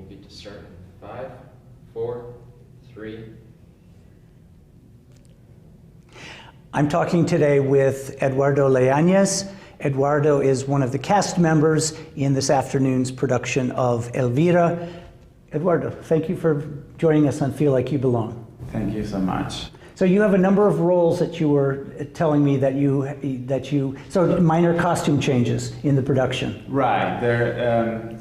we'll get to start. 5, 4, 3. I'm talking today with Eduardo Leáñez. Eduardo is one of the cast members in this afternoon's production of Elvira. Eduardo, thank you for joining us on Feel Like You Belong. Thank you so much. So you have a number of roles that you were telling me so minor costume changes in the production. Right.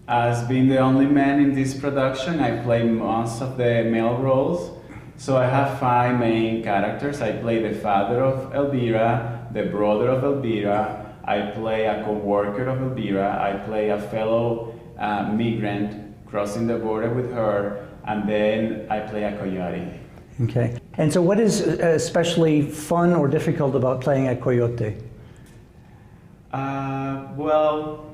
As being the only man in this production, I play most of the male roles. So I have 5 main characters. I play the father of Elvira, the brother of Elvira, I play a co-worker of Elvira, I play a fellow migrant crossing the border with her, and then I play a coyote. Okay. And so what is especially fun or difficult about playing a coyote? Well,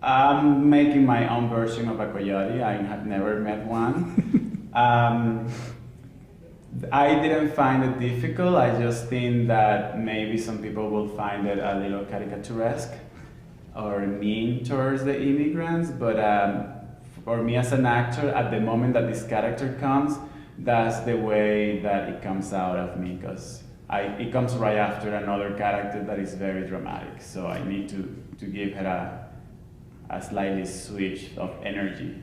I'm making my own version of a coyote. I have never met one. I didn't find it difficult. I just think that maybe some people will find it a little caricaturesque or mean towards the immigrants, but for me as an actor, at the moment that this character comes, that's the way that it comes out of me, because it comes right after another character that is very dramatic, so I need to give her a slightly switch of energy.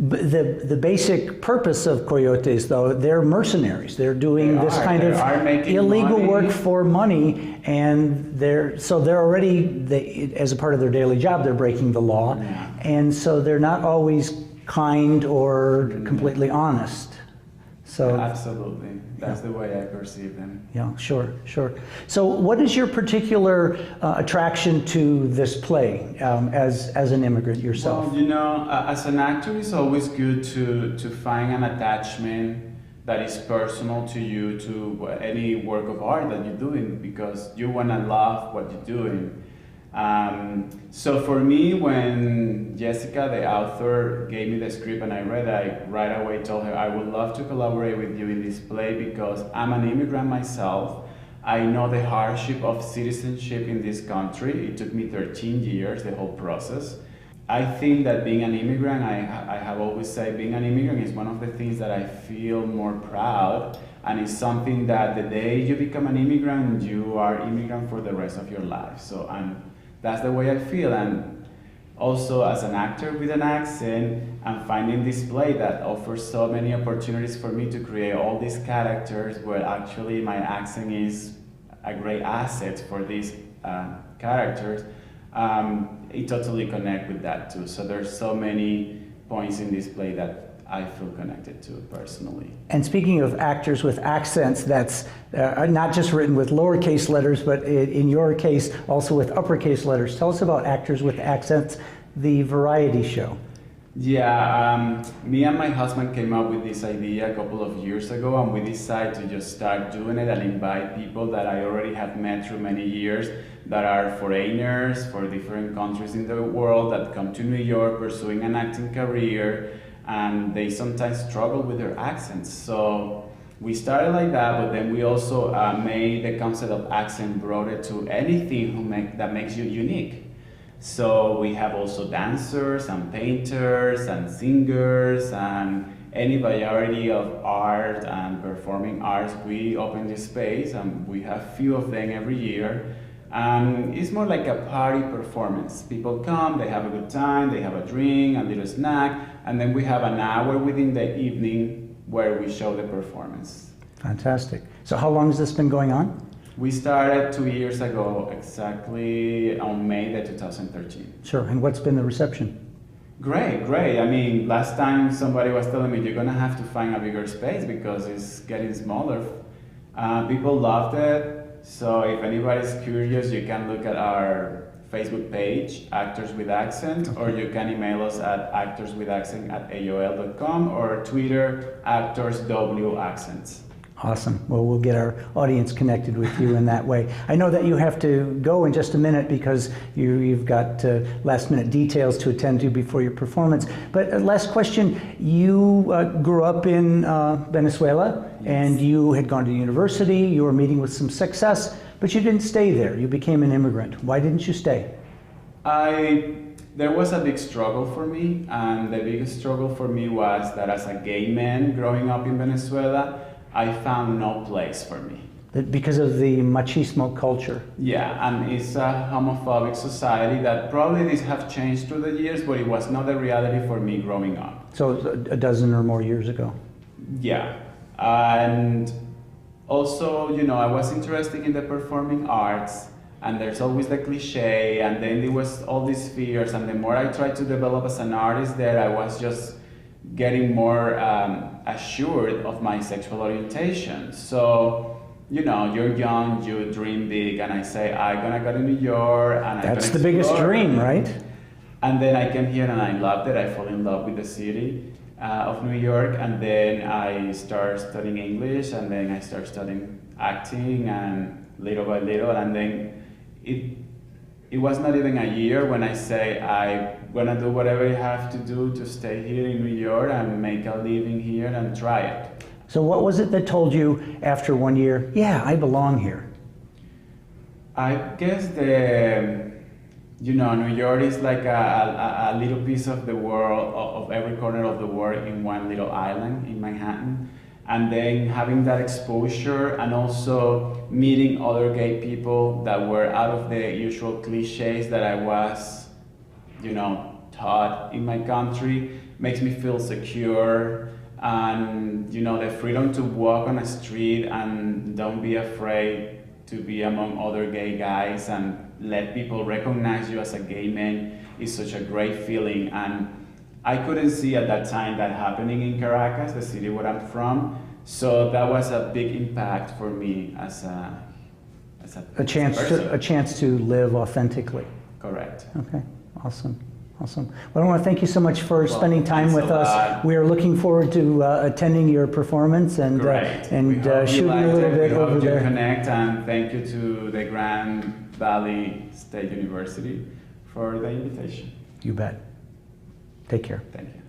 But the basic purpose of coyotes, though, they're mercenaries. They're doing this kind of illegal work for money, and they're already, as a part of their daily job, they're breaking the law, and so they're not always kind or completely honest. So absolutely, that's the way I perceive them. Yeah, sure. So what is your particular attraction to this play as an immigrant yourself? Well, you know, as an actor, it's always good to find an attachment that is personal to you, to any work of art that you're doing, because you want to love what you're doing. So for me, when Jessica, the author, gave me the script and I read it, I right away told her I would love to collaborate with you in this play because I'm an immigrant myself. I know the hardship of citizenship in this country. It took me 13 years, the whole process. I think that being an immigrant, I have always said being an immigrant is one of the things that I feel more proud, and it's something that the day you become an immigrant, you are immigrant for the rest of your life. So that's the way I feel, and also as an actor with an accent, I'm finding this play that offers so many opportunities for me to create all these characters where actually my accent is a great asset for these characters. It totally connects with that too. So there's so many points in this play that I feel connected to personally. And speaking of actors with accents, that's not just written with lowercase letters, but in your case, also with uppercase letters. Tell us about Actors with Accents, the variety show. Yeah, me and my husband came up with this idea a couple of years ago, and we decided to just start doing it and invite people that I already have met through many years that are foreigners for different countries in the world that come to New York pursuing an acting career, and they sometimes struggle with their accents. So we started like that, but then we also made the concept of accent, brought it to anything that makes you unique. So we have also dancers and painters and singers and any variety of art and performing arts. We open this space and we have few of them every year. It's more like a party performance. People come, they have a good time, they have a drink, a little snack, and then we have an hour within the evening where we show the performance. Fantastic. So how long has this been going on? We started 2 years ago, exactly on May 2013. Sure, and what's been the reception? Great. I mean, last time somebody was telling me you're gonna have to find a bigger space because it's getting smaller. People loved it. So if anybody's curious, you can look at our Facebook page, Actors with Accent, or you can email us at actorswithaccent@aol.com or Twitter, ActorsWAccents. Awesome. Well, we'll get our audience connected with you in that way. I know that you have to go in just a minute because you've got last-minute details to attend to before your performance. But last question, you grew up in Venezuela, yes, and you had gone to university, you were meeting with some success, but you didn't stay there. You became an immigrant. Why didn't you stay? there was a big struggle for me, and the biggest struggle for me was that as a gay man growing up in Venezuela, I found no place for me. Because of the machismo culture. Yeah, and it's a homophobic society that probably these have changed through the years, but it was not the reality for me growing up. So a dozen or more years ago. Yeah, and also, you know, I was interested in the performing arts, and there's always the cliche, and then there was all these fears, and the more I tried to develop as an artist there, I was just getting more assured of my sexual orientation. So, you know, you're young, you dream big, and I say, I'm gonna go to New York, and that's the biggest dream, right? And then I came here and I loved it. I fell in love with the city of New York, and then I started studying English, and then I started studying acting, and little by little, and then it was not even a year when I say I'm gonna do whatever I have to do to stay here in New York and make a living here and try it. So what was it that told you after 1 year, yeah, I belong here? I guess you know, New York is like a little piece of the world, of every corner of the world in one little island in Manhattan. And then having that exposure and also meeting other gay people that were out of the usual cliches that I was, you know, taught in my country makes me feel secure. And, you know, the freedom to walk on a street and don't be afraid to be among other gay guys and let people recognize you as a gay man is such a great feeling. And I couldn't see at that time that happening in Caracas, the city where I'm from. So that was a big impact for me as a chance to live authentically. Correct. Okay, awesome. Awesome. Well, I want to thank you so much for spending time with us. We are looking forward to attending your performance and shooting a little bit over there. Connect, and thank you to the Grand Valley State University for the invitation. You bet. Take care. Thank you.